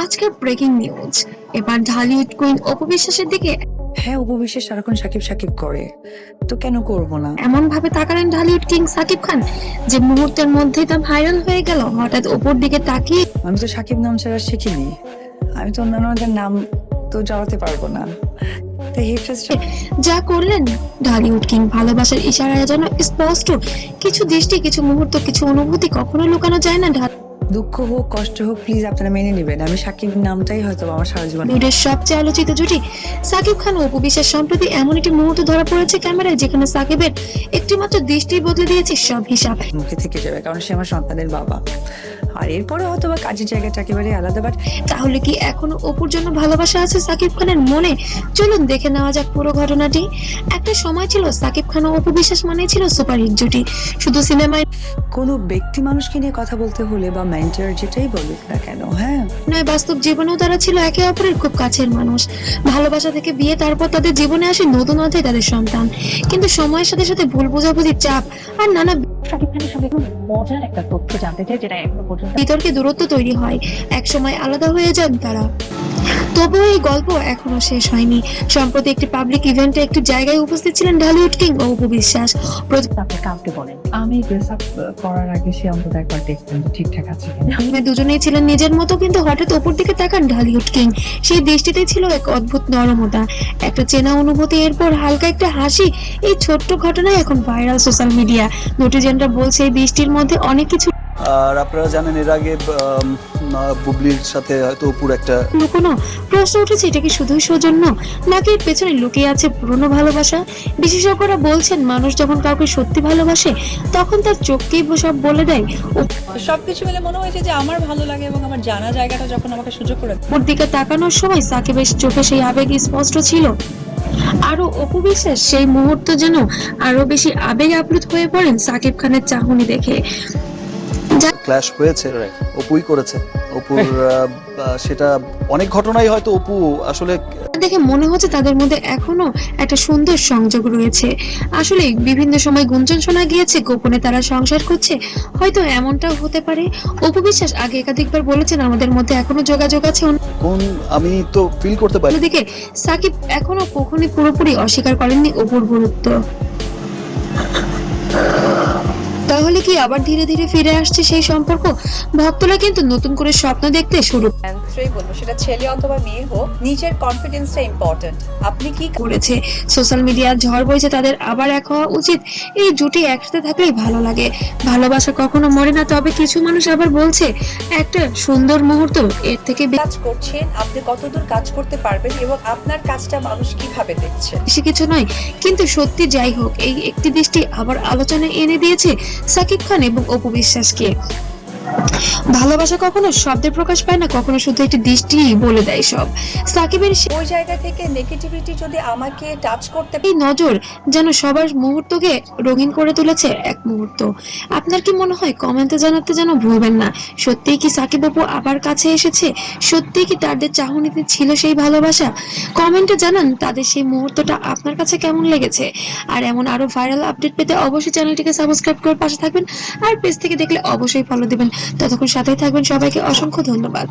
আজকের breaking news, এবার Dhallywood queen Apu বিশ্বাসের দিকে হ্যাঁ, উপবিশ্বাস সারাক্ষণ সাকিব সাকিব করে, তো কেন করব না? এমন ভাবে তাকালেন ঢালিউড কিং সাকিব খান যে মুহূর্তের মধ্যেই তা ভাইরাল হয়ে গেল। হঠাৎ অপুর দিকে তাকিয়ে আমি তো সাকিব নাম ছাড়া শিখিনি, আমি তো অন্যান্যদের নাম তো জড়াতে পারবো না, তাই হেট্রেসটা যা করলেন ঢালিউড কিং, ভালোবাসার ইশারায় যেন স্পষ্ট কিছু দৃষ্টি, কিছু মুহূর্ত, কিছু অনুভূতি কখনো লুকানো যায় না। দুঃখ হোক কষ্ট হোক প্লিজ আপনারা মেনে নেবেন, আমি সাকিব নামটাই হয়তো আমার সারা জীবন। ঢালিউডের সবচেয়ে আলোচিত জুটি সাকিব খান ও অপু বিশ্বাস সম্প্রতি এমন একটি মুহূর্ত ধরা পড়েছে ক্যামেরায়, যেখানে সাকিবের একটি মাত্র দৃষ্টি বদলে দিয়েছে সব হিসাব। মুখে থেকে যাবে, কারণ সে আমার সন্তানের বাবা, আর এরপরে হয়তো বা কাজের জায়গাটা একেবারে আলাদা। বাট তাহলে কি এখনো অপুর জন্য ভালোবাসা আছে সাকিব খানের মনে? চলুন দেখে নেওয়া যাক পুরো ঘটনাটি। একটা সময় ছিল সাকিব খান ও অপু বিশ্বাস মানেই ছিল সুপারহিট জুটি, শুধু সিনেমায় কোনো ব্যক্তি মানুষকে নিয়ে কথা বলতে হলে বা মেন্টর যেটাই বলুক না কেন, হ্যাঁ, নয় বাস্তব জীবনেও তারা ছিল একে অপরের খুব কাছের মানুষ। ভালোবাসা থেকে বিয়ে, তারপর তাদের জীবনে আসে নতুন অধ্যায়, তাদের সন্তান। কিন্তু সময়ের সাথে সাথে ভুল বোঝাবুঝি, চাপ আর নানা শাকিব খানের সঙ্গে খুব মজার একটা তথ্য জানতে চাই, যেটা এখনো পর্যন্ত বিতর্কে দূরত্ব তৈরি হয়, এক সময় আলাদা হয়ে যান তারা। তবুও এই গল্প এখনো শেষ হয়নি। সম্প্রতি একটি পাবলিক ইভেন্টে একটি জায়গায় উপস্থিত ছিলেন ঢালিউড কিং ও অপু বিশ্বাস। আপনি কাউকে বলেন আমি ড্রেস আপ করার আগে সে অন্তত একবার দেখতেন যে ঠিকঠাক আছে কিনা। প্রথমে দুজনেই ছিলেন নিজের মতো, কিন্তু হঠাৎ অপুর দিকে তাকান ঢালিউড কিং। সেই দৃষ্টিতে ছিল এক অদ্ভুত নরমতা, একটা চেনা অনুভূতি, এরপর হালকা একটা হাসি। এই ছোট্ট ঘটনায় এখন ভাইরাল সোশ্যাল মিডিয়া। নেটিজেনরা বলছে এই দৃষ্টির মধ্যে অনেক কিছু আর আপনারা জানেন এর আগে বুবলির সাথে হয়তো অপুর একটা লুকোনো। প্রশ্ন উঠেছে, এটা কি শুধুই সৌজন্য, নাকি এর পেছনে লুকিয়ে আছে পুরনো ভালোবাসা? বিশেষজ্ঞরা বলছেন মানুষ যখন কাউকে সত্যি ভালোবাসে তখন তার চোখকেই সব বলে দেয়। সবকিছু মিলে মনে হয়েছে যে আমার ভালো লাগে এবং আমার জানা জায়গাটা যখন আমাকে সুযোগ করে ওর দিকে তাকানোর সময় সাকিবের চোখে সেই আবেগ স্পষ্ট ছিল। আরো অপু বিশ্বাস সেই মুহূর্ত যেন আরো বেশি আবেগ আপ্লুত হয়ে পড়েন সাকিব খানের চাহনি দেখে। ক্ল্যাশ হয়েছে, অপুই করেছে অপুর সেটা অনেক ঘটনাই হয়তো অপু আসলে দেখে মনে হচ্ছে তাদের মধ্যে এখনো একটা সুন্দর সংযোগ রয়েছে। আসলে বিভিন্ন সময় গুঞ্জন শোনা গিয়েছে গোপনে তারা সংসার করছে, হয়তো এমনটাও হতে পারে। অপু বিশ্বাস আগে একাধিকবার বলেছেন আমাদের মধ্যে এখনো যোগাযোগ আছে। কোন আমি তো ফিল করতে পারি। অন্যদিকে সাকিব এখনো কখনোই পুরোপুরি অস্বীকার করেননি অপুর গুরুত্ব। তাহলে কি আবার ধীরে ধীরে ফিরে আসছে সেই সম্পর্ক? ভক্তরা কিন্তু নতুন করে স্বপ্ন দেখতে শুরু অ্যান্সারই বলবো, সেটা ছেলে অথবা মেয়ে হোক, নিজের কনফিডেন্সটা ইম্পর্টেন্ট। আপনি কি করেছে। সোশ্যাল মিডিয়ার ঝড় বইছে, তাদের আবার এক হওয়া উচিত। এই জুটি একসাথে থাকলেই ভালো লাগে। ভালোবাসা কখনো মরে না, তবে কিছু মানুষ আবার বলছে একটা সুন্দর মুহূর্ত এর থেকে কাজ করছেন, আপনি কতদূর কাজ করতে পারবেন এবং আপনার কাজটা মানুষ কিভাবে দেখছে। বেশি কিছু নয়। কিন্তু সত্যি যাই হোক, এই একটি দৃষ্টি আবার আলোচনায় এনে দিয়েছে সাকিব খান এবং অপু বিশ্বাসকে। ভালোবাসা কখনো শব্দে প্রকাশ পায় না, কখনো শুধু একটি দৃষ্টি বলে দেয় সব। সাকিবের ওই জায়গা থেকে নেগেটিভিটি যদি আমাকে টাচ করতে এই নজর যেন সবার মুহূর্তকে রঙিন করে তুলেছে এক মুহূর্ত। আপনার কি মনে হয়? কমেন্টে জানাতে যেন ভুলবেন না। সত্যিই কি সাকিব অপু আবার কাছে এসেছে? সত্যিই কি তাদের চাহনিতে ছিল সেই ভালোবাসা? কমেন্টে জানান তাদের সেই মুহূর্তটা আপনার কাছে কেমন লেগেছে। আর এমন আরো ভাইরাল আপডেট পেতে অবশ্যই চ্যানেলটিকে সাবস্ক্রাইব করে পাশে থাকবেন। আর পেজ থেকে দেখলে অবশ্যই ফলো দিবেন। ততক্ষণ সাথেই থাকবেন। সবাইকে অসংখ্য ধন্যবাদ।